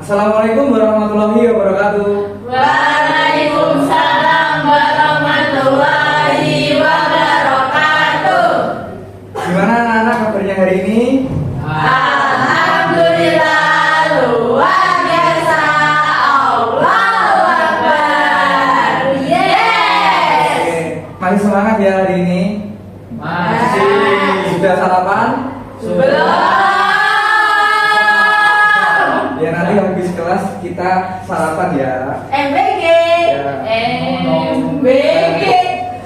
Assalamualaikum warahmatullahi wabarakatuh. Waalaikumsalam warahmatullahi wabarakatuh. Gimana anak-anak kabarnya hari ini? Alhamdulillah luar biasa. Allahu Akbar. Yes. Oke, masih semangat ya hari ini? Masih. Sudah sarapan? Belum. Ya nanti habis kelas kita sarapan ya. MBG. Ya. MBG.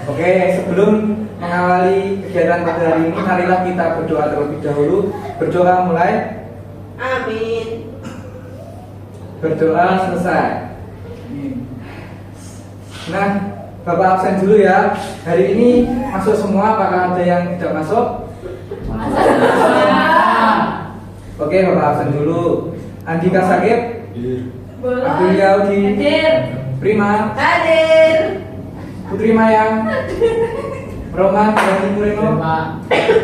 Oke, sebelum mengawali kegiatan pada hari ini, marilah kita berdoa terlebih dahulu. Berdoa mulai. Amin. Berdoa selesai. Nah, Bapak absen dulu ya. Hari ini masuk semua, apakah ada yang tidak masuk? Oke, Bapak absen dulu. Andika sakit? Abdul Yaudi? Prima? Hadir. Putri Mayang? Roman? Berarti Mureno?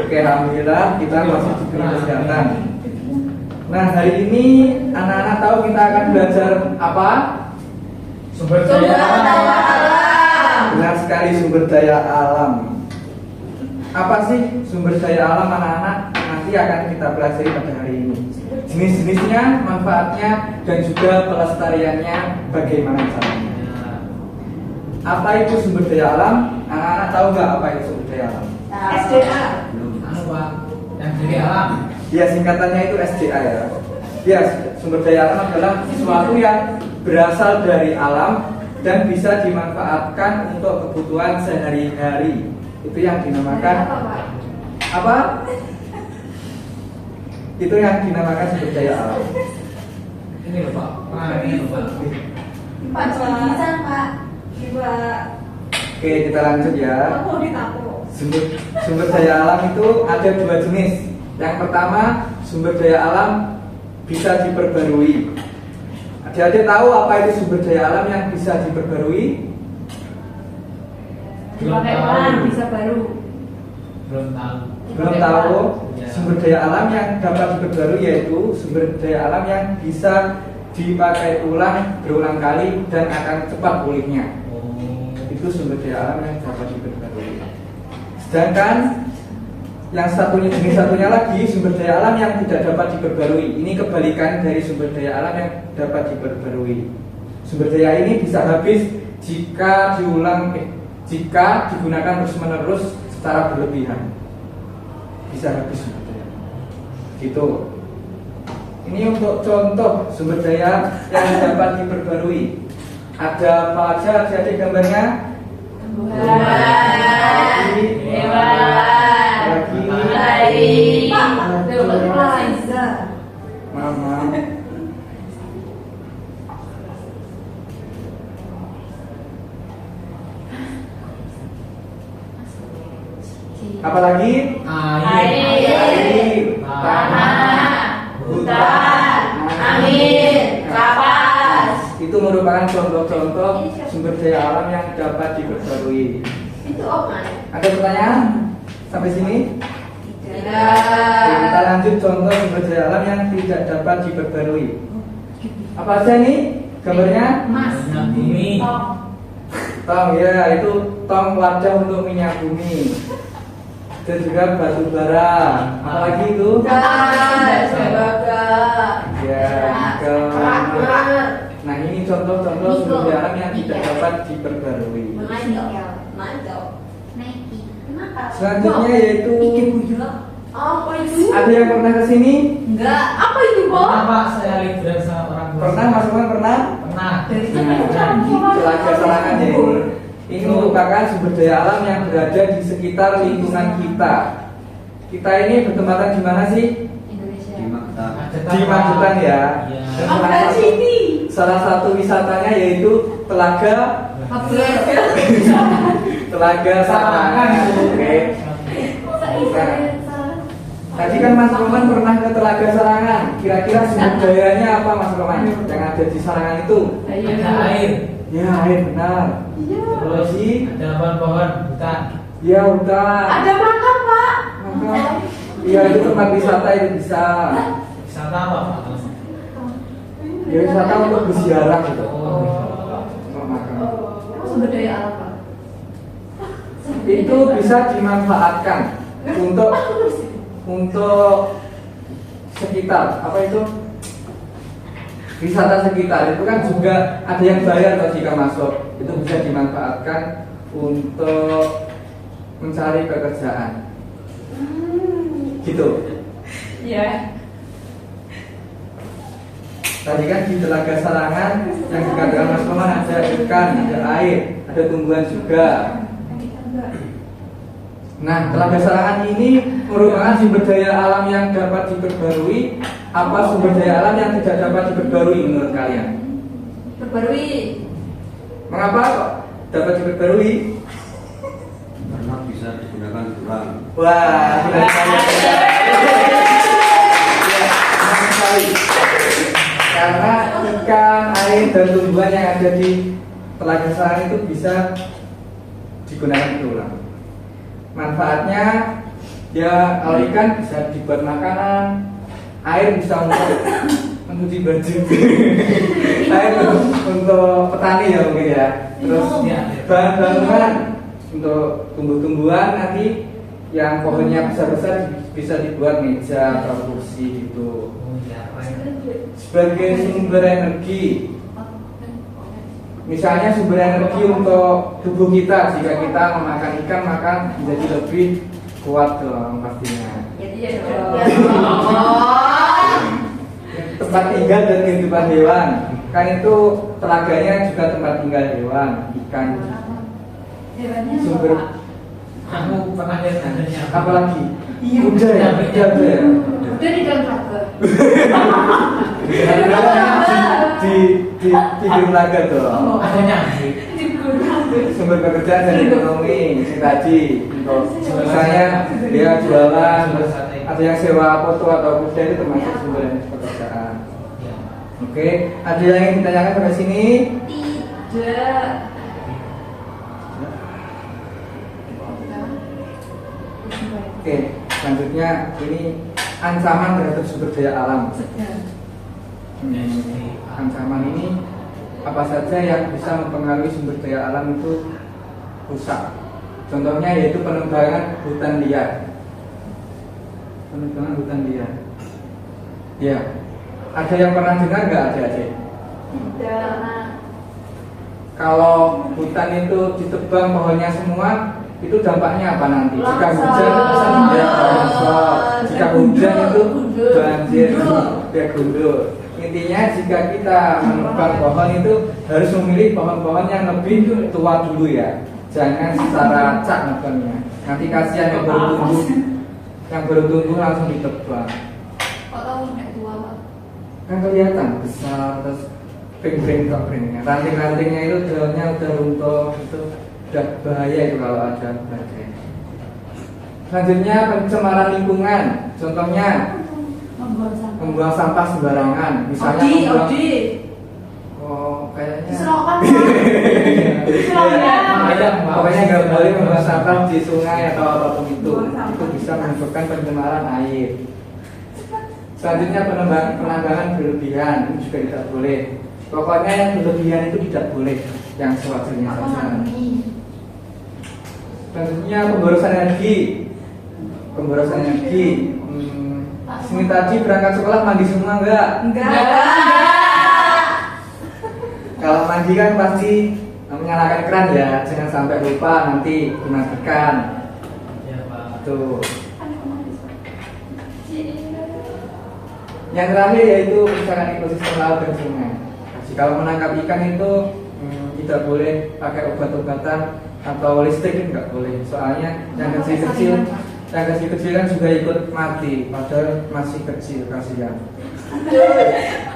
Oke, alhamdulillah kita masih diberi kesehatan. Nah, hari ini anak-anak tahu kita akan belajar apa? Sumber daya alam. Benar sekali, sumber daya alam. Apa sih sumber daya alam anak-anak? Nanti akan kita pelajari pada hari ini. Jenis-jenisnya, manfaatnya, dan juga pelestariannya bagaimana caranya. Apa itu sumber daya alam? Anak-anak tahu nggak apa itu sumber daya alam? SDA. Yang dari alam. Ya, singkatannya itu SDA ya. Ya, sumber daya alam adalah sesuatu yang berasal dari alam dan bisa dimanfaatkan untuk kebutuhan sehari-hari. Itu yang dinamakan apa? Itu yang dinamakan sumber daya alam. Ini loh Pak. Ini loh Pak. Pak Cilisan, Pak. Coba. Oke, kita lanjut ya. Aku ditampung. Sumber daya alam itu ada dua jenis. Yang pertama, sumber daya alam bisa diperbarui. Adik-adik tahu apa itu sumber daya alam yang bisa diperbarui? Dipakai orang bisa baru. Belum tahu. Belum tahu? Ya. Sumber daya alam yang dapat diperbarui yaitu sumber daya alam yang bisa dipakai ulang berulang kali dan akan cepat pulihnya. Itu sumber daya alam yang dapat diperbarui. Sedangkan yang jenis satunya lagi sumber daya alam yang tidak dapat diperbarui. Ini kebalikan dari sumber daya alam yang dapat diperbarui. Sumber daya ini bisa habis jika digunakan terus-menerus secara berlebihan. Bisa habis sumber daya. Gitu. Ini untuk contoh sumber daya yang dapat diperbarui. Ada apa aja adik-adik gambarnya? Mama. Apalagi? Air, tanah, hutan, angin, kapas. Itu merupakan contoh-contoh sumber daya alam yang dapat diperbarui. Itu oman. Ada pertanyaan sampai sini? Tidak. Oke, kita lanjut contoh sumber daya alam yang tidak dapat diperbarui. Apa aja nih gambarnya? Mas. Minyak bumi. Tong ya, itu tong wadah untuk minyak bumi. Dan juga batu bara. Apalagi itu? Gas, tembaga. Ya, Kerak. nah ini contoh-contoh sumber daya alam yang tidak dapat diperbarui. Mantap. Selanjutnya yaitu Apa itu? ada yang pernah kesini? Enggak. Apa itu, Bo? Pernah Pak, saya liburan sama orang tua. Pernah, Mas Roman pernah? Pernah. Telaga Sarangan ya. Ini merupakan sumber daya alam yang berada di sekitar lingkungan kita. Kita ini bertempatan di mana sih? Di Magetan ya. Iya. Dan salah satu wisatanya yaitu Telaga Sarangan. Oke. Tadi kan Mas Roman pernah ke Telaga Sarangan. Kira-kira sumber dayanya apa Mas Roman yang ada di Sarangan itu? Ada air. Ya, air benar. Terus sih? Ada pohon-pohon, hutan. Ya, hutan. Ada makan, Pak. Makan. Iya, itu tempat wisata itu bisa. Wisata apa Pak? Ya wisata untuk berziarah gitu. Oh. Untuk makan. Apa sumber daya alam Pak? Itu bisa dimanfaatkan untuk sekitar. Apa itu? Wisata sekitar itu kan juga ada yang bayar kalau jika masuk. Itu bisa dimanfaatkan untuk mencari pekerjaan. Gitu. Iya. Tadi kan di Telaga Sarangan yang dikatakan Mas Roman ada ikan, ada air, ada tumbuhan juga. Nah, Telaga Sarangan ini merupakan sumber daya alam yang dapat diperbarui. Apa sumber daya alam yang tidak dapat diperbarui menurut kalian? Perbarui. Mengapa kok dapat diperbarui? Karena bisa digunakan kurang. Wah, sudah banyak sekali. Karena ikan, air, dan tumbuhan yang ada di Telaga Sarangan itu bisa digunakan ulang. Manfaatnya ya, kalau ikan bisa dibuat makanan, air bisa untuk mencuci baju, air untuk petani ya mungkin ya. Terus bahan bangunan untuk tumbuh-tumbuhan nanti yang pohonnya besar-besar bisa dibuat meja atau kursi gitu. Oh, iya, apa ya? Sebagai sumber energi, misalnya sumber energi untuk tubuh kita, jika kita memakan ikan maka menjadi lebih kuat dong pastinya. Jadi ya Tempat tinggal dan kehidupan hewan, kan itu telaganya juga tempat tinggal hewan, ikan. Sumber Aku pernah lihat adanya. apalagi? Iya, Udah ya, udah. udah ya. Udah di dalam telaga. Di telaga dong. Adanya. Sumber pekerjaan dan ekonomi yang tadi untuk misalnya dia jualan, terus ada yang sewa foto atau kuda itu termasuk sumber pekerjaan. Ya. Oke, ada yang ingin ditanyakan sampai sini? Tidak. Oke, selanjutnya ini ancaman terhadap sumber daya alam. Ancaman ini apa saja yang bisa mempengaruhi sumber daya alam itu rusak. Contohnya yaitu penebangan hutan liar. Penebangan hutan liar. Ya, ada yang pernah dengar nggak adik-adik? Tidak. Kalau hutan itu ditebang pohonnya semua, itu dampaknya apa nanti? Jika hujan bisa longsor, jika hujan itu banjir, ya gundul. Intinya jika kita menebang pohon itu harus memilih pohon-pohon yang lebih tua dulu ya. Jangan secara acak nebangnya. Nanti kasihan yang baru tumbuh langsung ditebang. Kok tahu nek tua Pak? Kan kelihatan besar terus pring-pring. Ranting-rantingnya itu daunnya udah runtuh, itu udah bahaya itu kalau ada badai. Selanjutnya pencemaran lingkungan. Contohnya membuang sampah sembarangan. Misalnya membuang. Oh, kayaknya. Selokan. Pokoknya nggak boleh membuang sampah di sungai atau apapun itu. Itu bisa menyebabkan pencemaran air. Selanjutnya penambangan berlebihan itu juga tidak boleh. Pokoknya yang berlebihan itu tidak boleh, yang sewajarnya saja. Selanjutnya pemborosan energi. Sini tadi berangkat sekolah mandi semua enggak? Kalau mandi kan pasti menyalakan keran ya, jangan sampai lupa nanti dimatikan. Ya, Pak. Tuh. Yang terakhir yaitu kerusakan ekosistem laut dan sungai. Jika menangkap ikan itu tidak boleh pakai obat-obatan atau listrik itu nggak boleh. Soalnya yang kecil-kecil kan juga ikut mati, padahal masih kecil, kasihan.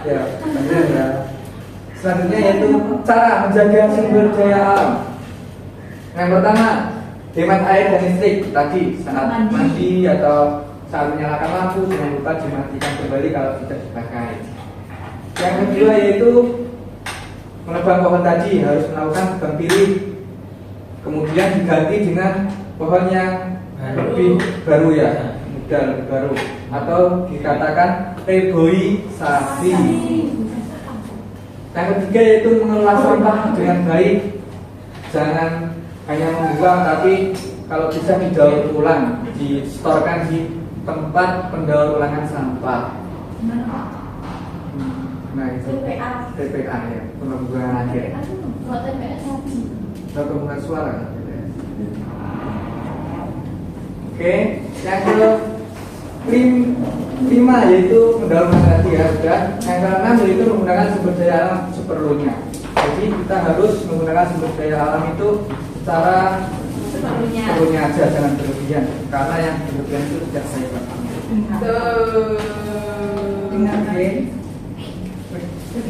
Ya, kemudian ya. Selanjutnya yaitu cara menjaga sumber daya alam. Yang pertama, hemat air dan listrik tadi saat mandi atau saat menyalakan lampu jangan lupa dimatikan kembali kalau tidak dipakai. Yang kedua yaitu menebang pohon tadi harus melakukan tebang pilih, kemudian diganti dengan pohon yang lebih baru ya, muda lebih baru, atau dikatakan reboisasi. Yang ketiga yaitu mengelola sampah dengan baik. Jangan hanya membuang, tapi kalau bisa didaur ulang, distorkan di tempat pendaur ulangan sampah. Gimana Pak? Nah itu TPA. TPA ya, pengembangan akhir. Buat TPS lagi. Pengembangan suara. Oke, yang kelima yaitu pendaur ulang tadi ya sudah. Yang keenam yaitu menggunakan sumber daya alam seperlunya. Jadi kita harus menggunakan sumber daya alam itu secara seperlunya aja, jangan berlebihan. Karena yang berlebihan itu tidak saya pakai. Dengar oke.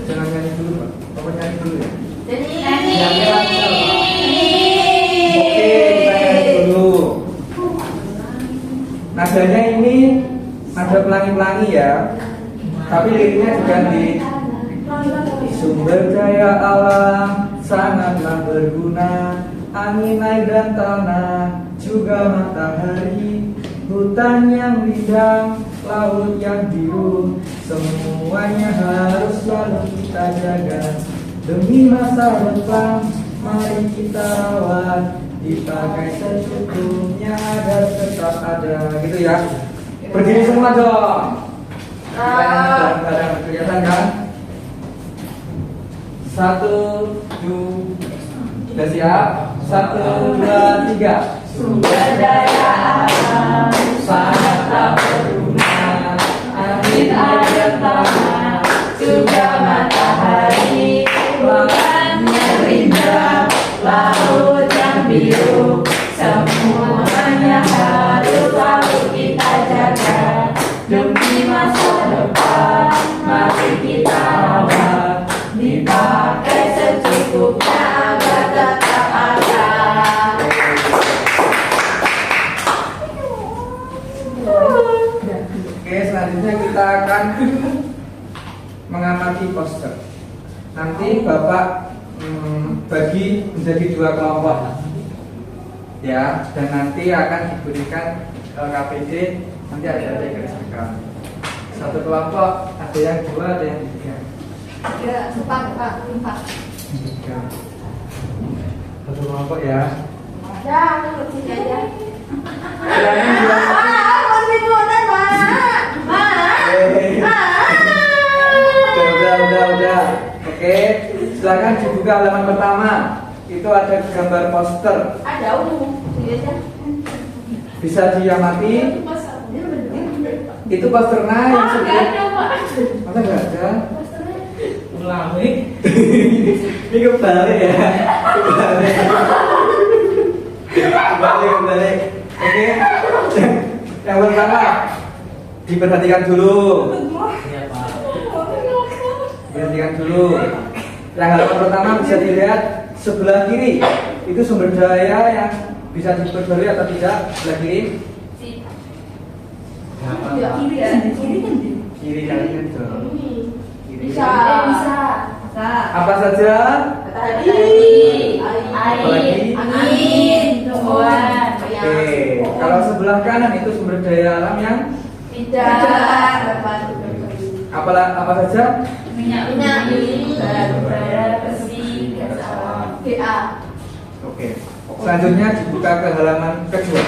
Jangan nyanyi dulu Pak. Bapak nyanyi dulu ya. Oke, kita nyanyi dulu. Nadanya ini nada pelangi-pelangi ya. Tapi liriknya juga di sumber daya alam sangatlah berguna. Angin, air dan tanah, juga matahari, hutan yang rindang, laut yang biru, semuanya harus selalu kita jaga. Demi masa depan, mari kita rawat, dipakai secukupnya agar tetap ada. Gitu ya. Berdiri semua dong. Bareng-bareng, kelihatan kan? 1, 2, sudah siap? 1, 2, 3. Sumber daya alam sangatlah berguna. Angin, air dan tanah, juga matahari, hutan yang rindang, laut yang biru, semuanya harus selalu kita jaga. Demi masa depan, mari kita rawat, dipakai secukupnya agar tetap ada. Oke, selanjutnya kita akan mengamati poster. Nanti Bapak bagi menjadi 2 kelompok ya, dan nanti akan diberikan KPD. Nanti ada garis besar. 1 kelompok ada yang 2, ada yang 3. 3, 4, Pak, 4. 3. 1 kelompok ya. Ya, aku kecil aja. Silakan diamati. Udah. Oke, silakan dibuka halaman pertama. Itu ada gambar poster. Ada aja. Bisa diamati. Itu posternya yang sudah. Masa nggak ada? Ulangi. Ini kebalik ya. Kebalik. Oke. Yang pertama diperhatikan dulu. Iya Pak. Perhatikan dulu. Yang halaman pertama bisa dilihat sebelah kiri. Itu sumber daya yang bisa diperbarui atau tidak. Sebelah kiri. Ya, kiri ya. Kiri kalian dong. Kiri. Bisa. Apa saja? Tadi. Apalagi? Angin. Tumbuhan. Oke. Kalau sebelah kanan itu sumber daya alam yang apa saja? Minyak bumi, batu bara, besi, gas alam. GA. Oke. Selanjutnya dibuka ke halaman kedua.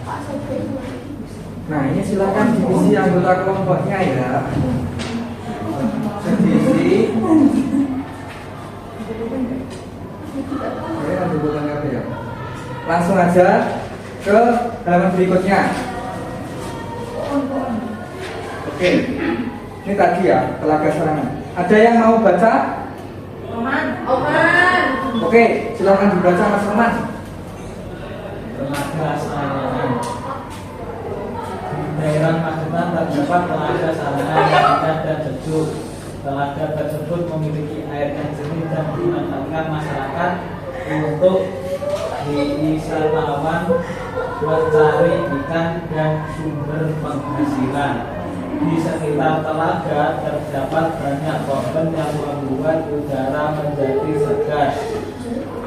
Pak Sofi. Nah, ini silakan diisi anggota kelompoknya ya. Diisi. Oke, ada bukan apa ya? Langsung aja ke halaman berikutnya. Oke. Ini tadi ya, telaga serangan. Ada yang mau baca? Oman. Oke, silakan dibaca Mas Roman. Tenaga sarangan. Di daerah Pacitan terdapat telaga sarangan yang indah dan sejuk. Telaga tersebut memiliki air yang jernih dan dimanfaatkan masyarakat untuk wisatawan mencari ikan dan sumber penghasilan. Di sekitar telaga terdapat banyak pohon yang membuat udara menjadi segar.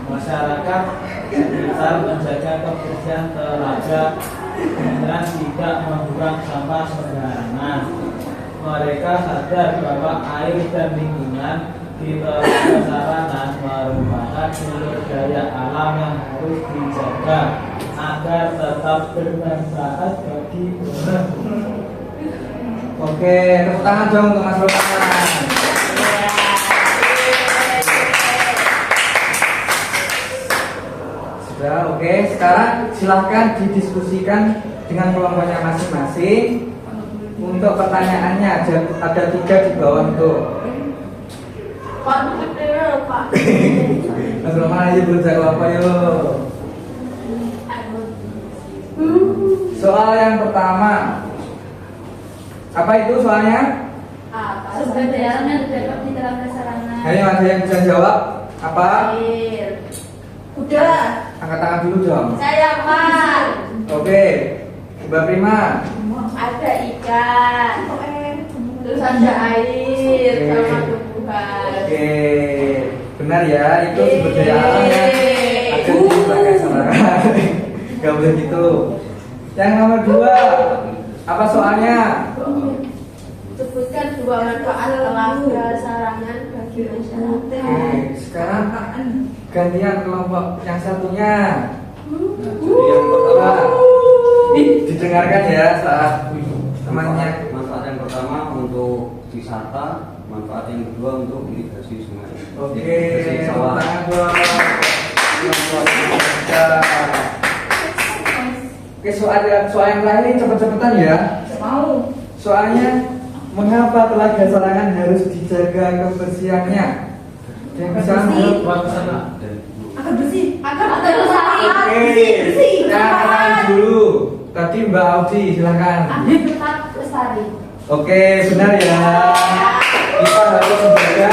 Masyarakat sekitar menjaga kebersihan telaga dengan tidak membuang sampah sembarangan. Mereka sadar bahwa air dan lingkungan di telaga Sarangan merupakan sumber daya alam yang harus dijaga agar tetap bermanfaat bagi orang. Oke, tepuk tangan dong untuk Mas Roman. Sudah, oke. Sekarang silahkan didiskusikan dengan kelompoknya masing-masing. Untuk pertanyaannya ada 3 di bawah tuh. Pak betul Pak. Mas Roman aja berusaha kelompok yuk. Soal yang pertama. Apa itu soalnya? Sumber daya alam yang terdapat di Telaga Sarangan. Ayo ada yang bisa jawab? Apa? Air. Udah. Angkat tangan dulu dong. Saya Pak. Oke. Mbak Prima. Ada ikan. Terus ada air sama tumbuhan. Oke. Benar ya, itu sumber daya alam yang ada di Telaga Sarangan. Gak boleh gitu. Yang nomor 2. Apa soalnya? Sebutkan 2 manfaat Telaga Sarangan bagi masyarakat. Oke, sekarang gantian kelompok yang satunya. Nah, jadi yang pertama, Didengarkan ya saat temannya. manfaat yang pertama untuk wisata, manfaat yang kedua untuk irigasi sungai. Oke, Irigasi sawah. tangan dong. Oke, soal yang lain ini cepet-cepetan ya. Mau. Soalnya mengapa Telaga Sarangan harus dijaga kebersihannya? Yang bisa Bersih. Buat kesana. Akan bersih. Akan lestari. Oke, yang kenal dulu. Tadi Mbak Audi silahkan. Tetap lestari. Oke, benar ya. Kita harus menjaga.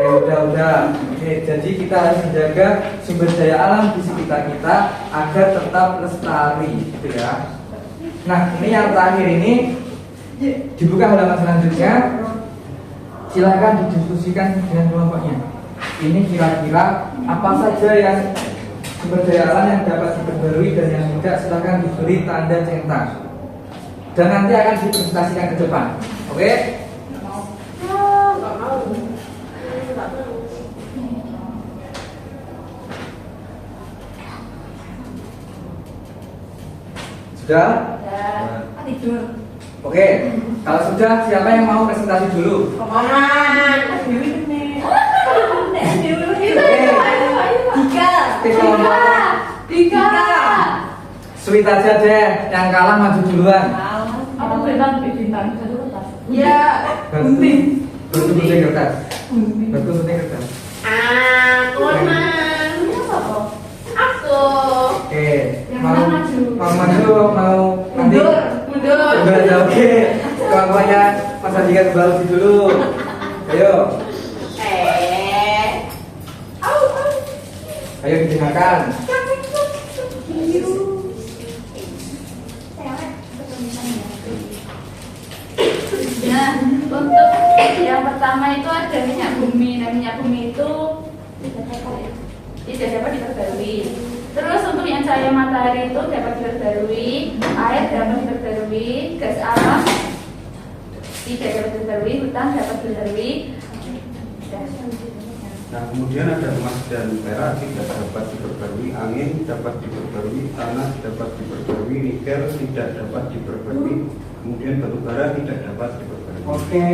Oke, udah. Oke, jadi kita harus menjaga sumber daya alam di sekitar kita agar tetap lestari, gitu ya. Nah, ini yang terakhir ini dibuka halaman selanjutnya. Silakan didiskusikan dengan kelompoknya. Ini kira-kira apa saja yang sumber daya alam yang dapat diperbarui dan yang tidak, silakan diberi tanda centang. Dan nanti akan dipresentasikan ke depan. Oke? Sudah? Tidur. Oke. Kalau sudah, siapa yang mau presentasi dulu? Komandan. Dika. Sweet aja deh, yang kalah maju duluan. Apa bintang? Ya. Gunting kertas. Gunting kertas. Komandan. Aku. Oke. Yang Mau mana maju? mau maju mau nanti? Mundur. Udah ada, oke. Kelompoknya Mas Andika kembali dulu. Ayo. Ayo didengarkan. Nah, untuk yang pertama itu ada minyak bumi. Nah, minyak bumi itu tidak dapat diperbarui. Terus untuk yang cahaya matahari itu dapat diperbarui, air dapat diperbarui, gas alam tidak dapat diperbarui, hutan dapat diperbarui. Nah, kemudian ada emas dan perak tidak dapat diperbarui, angin dapat diperbarui, tanah dapat diperbarui, nikel tidak dapat diperbarui, kemudian batu bara tidak dapat diperbarui. Oke,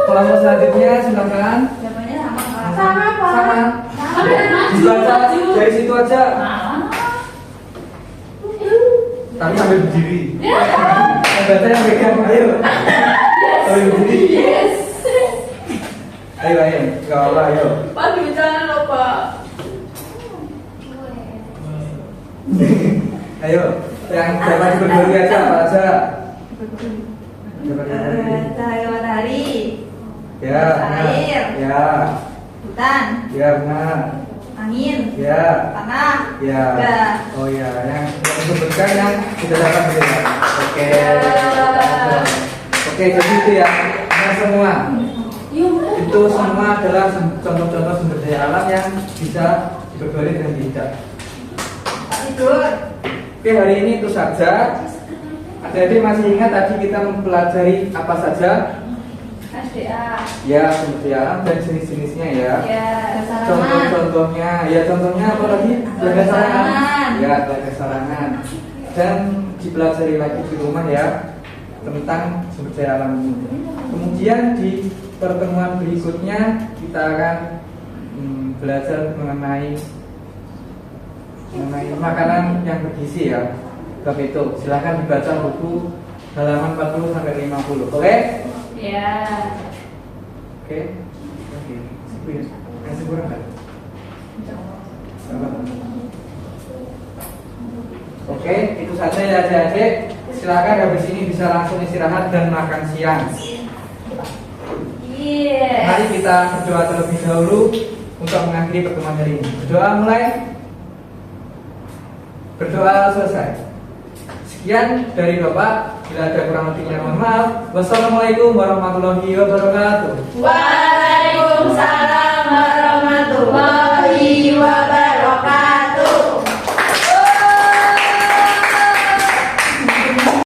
kelompok selanjutnya silakan. Jawabannya sama. Sama. Dibaca dari situ aja. Tapi sambil berdiri. Yang baca yang pegang, ayo. Sambil berdiri. Yes. Ayo, gak apa-apa, ayo. Pak bicara loh Pak. Ayo, yang dapat diperbarui aja apa aja? Cahaya matahari, Ya, benar. Air. Ya, hutan, ya benar. angin, Ya, tanah, ya. gas. Oh ya, yang disebutkan yang tidak dapat dilihat. Oke. Oke, jadi itu ya. Nah, semua. Itu semua adalah contoh-contoh sumber daya alam yang bisa diperbarui dan tidak. tidur. Oke, hari ini itu saja. Adik-adik masih ingat tadi kita mempelajari apa saja? SDA. Ya, sumber daya alam dan jenis-jenisnya ya. Ya, Contoh-contohnya, ya contohnya apa lagi? Telaga sarangan. Sarangan. Ya, telaga sarangan. Dan dipelajari lagi di rumah ya tentang sumber daya alam ini. Kemudian di pertemuan berikutnya kita akan belajar mengenai makanan yang bergizi ya. Bab itu silahkan dibaca buku halaman 40 sampai 50. Oke? Ya. Oke. Masih kurang kan? Oke, itu saja ya adik-adik. Silakan habis ini bisa langsung istirahat dan makan siang. Yes. Mari kita berdoa terlebih dahulu untuk mengakhiri pertemuan hari ini. Berdoa mulai. Berdoa selesai. Sekian dari Bapak. Bila ada kurang lebihnya mohon maaf. Wassalamualaikum warahmatullahi wabarakatuh. Waalaikumsalam.